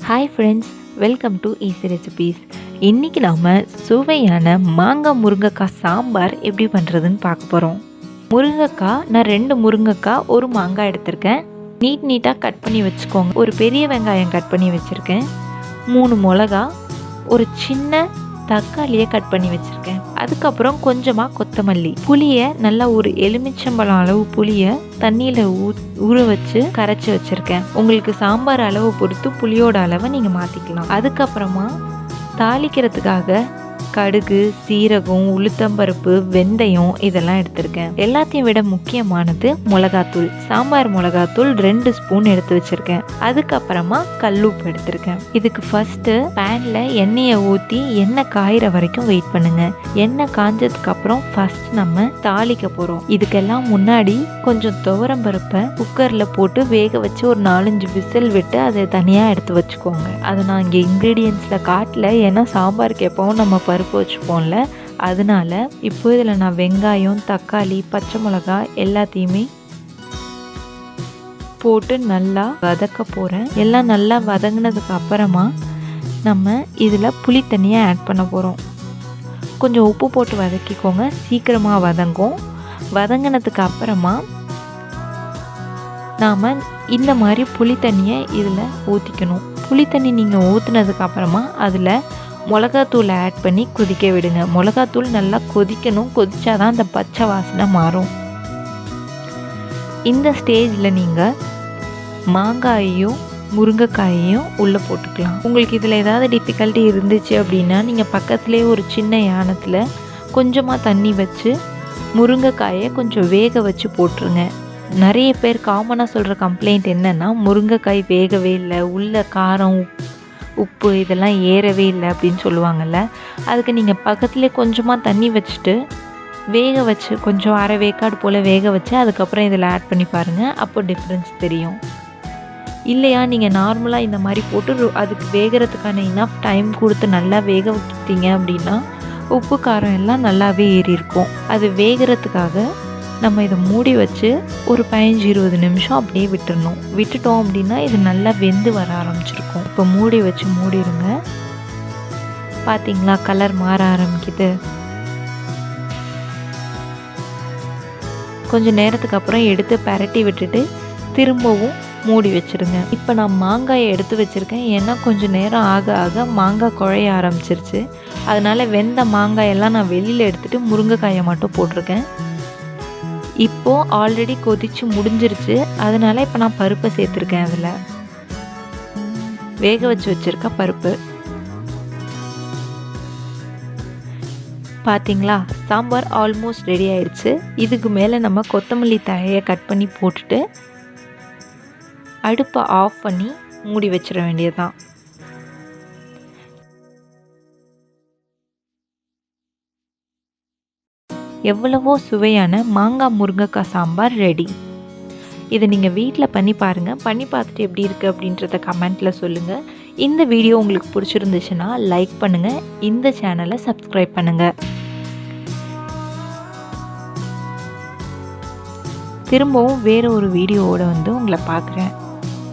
Hi friends, welcome to easy recipes. இன்றைக்கி நாம் சுவையான மாங்காய் முருங்கைக்காய் சாம்பார் எப்படி பண்ணுறதுன்னு பார்க்க போகிறோம். முருங்கைக்காய் நான் 2 முருங்கைக்காய், 1 மாங்காய் எடுத்திருக்கேன். நீட்டாக கட் பண்ணி வச்சுக்கோங்க. ஒரு பெரிய வெங்காயம் கட் பண்ணி வச்சுருக்கேன். 3 மிளகா, ஒரு சின்ன தக்காளியை கட் பண்ணி வச்சுருக்கேன். அதுக்கப்புறம் கொஞ்சமாக கொத்தமல்லி, புளியை நல்லா ஒரு எலுமிச்சம்பழம் அளவு புளியை தண்ணியில் ஊற வச்சு கரைச்சி வச்சுருக்கேன். உங்களுக்கு சாம்பார் அளவு பொறுத்து புளியோட அளவை நீங்கள் மாற்றிக்கலாம். அதுக்கப்புறமா தாளிக்கிறதுக்காக கடுகு, சீரகம், உளுத்தம்பருப்பு, வெந்தயம் இதெல்லாம் எடுத்திருக்கேன். எல்லாத்தையும் விட முக்கியமானது மிளகாத்தூள். சாம்பார் மிளகாத்தூள் 2 ஸ்பூன் எடுத்து வச்சிருக்கேன். அதுக்கப்புறமா கல்லுப்பு எடுத்திருக்கேன். இதுக்கு ஃபர்ஸ்ட் பேன்ல எண்ணெயை ஊற்றி எண்ணெய் காயிற வரைக்கும் வெயிட் பண்ணுங்க. எண்ணெய் காஞ்சதுக்கு அப்புறம் ஃபர்ஸ்ட் நம்ம தாளிக்க போறோம். இதுக்கெல்லாம் முன்னாடி கொஞ்சம் துவரம் பருப்பை குக்கர்ல போட்டு வேக வச்சு ஒரு 4-5 விசில் விட்டு அதை தனியா எடுத்து வச்சுக்கோங்க. அதை நான் இங்கே இன்கிரீடியன்ஸ்ல காட்டல, ஏன்னா சாம்பாருக்கு எப்பவும் நம்ம பருப்பு வச்சுப்போம்ல, அதனால இப்போ இதில் நான் வெங்காயம், தக்காளி, பச்சை மிளகாய் எல்லாத்தையுமே போட்டு நல்லா வதக்க போகிறேன். எல்லாம் நல்லா வதங்கினதுக்கு அப்புறமா நம்ம இதில் புளி தண்ணியை ஆட் பண்ண போகிறோம். கொஞ்சம் உப்பு போட்டு வதக்கிக்கோங்க, சீக்கிரமாக வதங்கும். வதங்கினதுக்கு அப்புறமா நாம் இந்த மாதிரி புளி தண்ணியை இதில் ஊற்றிக்கணும். புளி தண்ணி நீங்கள் ஊற்றுனதுக்கு அப்புறமா அதில் மிளகாத்தூளை ஆட் பண்ணி கொதிக்க விடுங்க. மிளகாத்தூள் நல்லா கொதிக்கணும். கொதிச்சாதான் அந்த பச்சை வாசனை மாறும். இந்த ஸ்டேஜில் நீங்கள் மாங்காயையும் முருங்கைக்காயையும் உள்ளே போட்டுக்கலாம். உங்களுக்கு இதில் ஏதாவது டிஃபிகல்ட்டி இருந்துச்சு அப்படின்னா நீங்கள் பக்கத்துலேயே ஒரு சின்ன யானத்தில் கொஞ்சமாக தண்ணி வச்சு முருங்கைக்காயை கொஞ்சம் வேக வச்சு போட்டுருங்க. நிறைய பேர் காமனாக சொல்கிற கம்ப்ளைண்ட் என்னென்னா, முருங்கைக்காய் வேகவே இல்லை, உள்ள காரம், உப்பு இதெல்லாம் ஏறவே இல்லை அப்படின்னு சொல்லுவாங்கள்ல. அதுக்கு நீங்கள் பக்கத்துலேயே கொஞ்சமாக தண்ணி வச்சுட்டு வேக வச்சு கொஞ்சம் அரை வேக்காடு போல் வேக வச்சு அதுக்கப்புறம் இதில் ஆட் பண்ணி பாருங்கள். அப்போ டிஃப்ரென்ஸ் தெரியும். இல்லையா நீங்கள் நார்மலாக இந்த மாதிரி போட்டு அதுக்கு வேகிறதுக்கான இனஃப் டைம் கொடுத்து நல்லா வேக வச்சிட்டிங்க அப்படின்னா உப்பு காரம் எல்லாம் நல்லாவே ஏறி இருக்கும். அது வேகிறதுக்காக நம்ம இதை மூடி வச்சு ஒரு 15-20 நிமிஷம் அப்படியே விட்டுட்டோம் அப்படின்னா இது நல்லா வெந்து வர ஆரம்பிச்சிருக்கும். இப்போ மூடி வச்சு மூடிடுங்க. பார்த்தீங்களா, கலர் மாற ஆரம்பிக்குது. கொஞ்சம் நேரத்துக்கு அப்புறம் எடுத்து பரட்டி விட்டுட்டு திரும்பவும் மூடி வச்சுருங்க. இப்போ நான் மாங்காயை எடுத்து வச்சுருக்கேன். ஏன்னா கொஞ்சம் நேரம் ஆக ஆக மாங்காய் குழைய ஆரம்பிச்சிருச்சு. அதனால் வெந்த மாங்காயெல்லாம் நான் வெளியில் எடுத்துகிட்டு முருங்கைக்காயை மட்டும் போட்டிருக்கேன். இப்போது ஆல்ரெடி கொதிச்சு முடிஞ்சிருச்சு. அதனால் இப்போ நான் பருப்பை சேர்த்துருக்கேன். அதில் வேக வச்சு வச்சுருக்க பருப்பு. பார்த்தீங்களா, சாம்பார் ஆல்மோஸ்ட் ரெடி ஆயிடுச்சு. இதுக்கு மேலே நம்ம கொத்தமல்லி தழையை கட் பண்ணி போட்டுட்டு அடுப்பை ஆஃப் பண்ணி மூடி வச்சிட வேண்டியதுதான். எவ்வளவோ சுவையான மாங்காய் முருங்கைக்காய் சாம்பார் ரெடி. இதை நீங்கள் வீட்டில் பண்ணி பாருங்கள். பண்ணி பார்த்துட்டு எப்படி இருக்குது அப்படின்றத கமெண்ட்டில் சொல்லுங்கள். இந்த வீடியோ உங்களுக்கு பிடிச்சிருந்துச்சுன்னா லைக் பண்ணுங்கள். இந்த சேனலை சப்ஸ்கிரைப் பண்ணுங்கள். திரும்பவும் வேறு ஒரு வீடியோவோட உங்களை பார்க்குறேன்.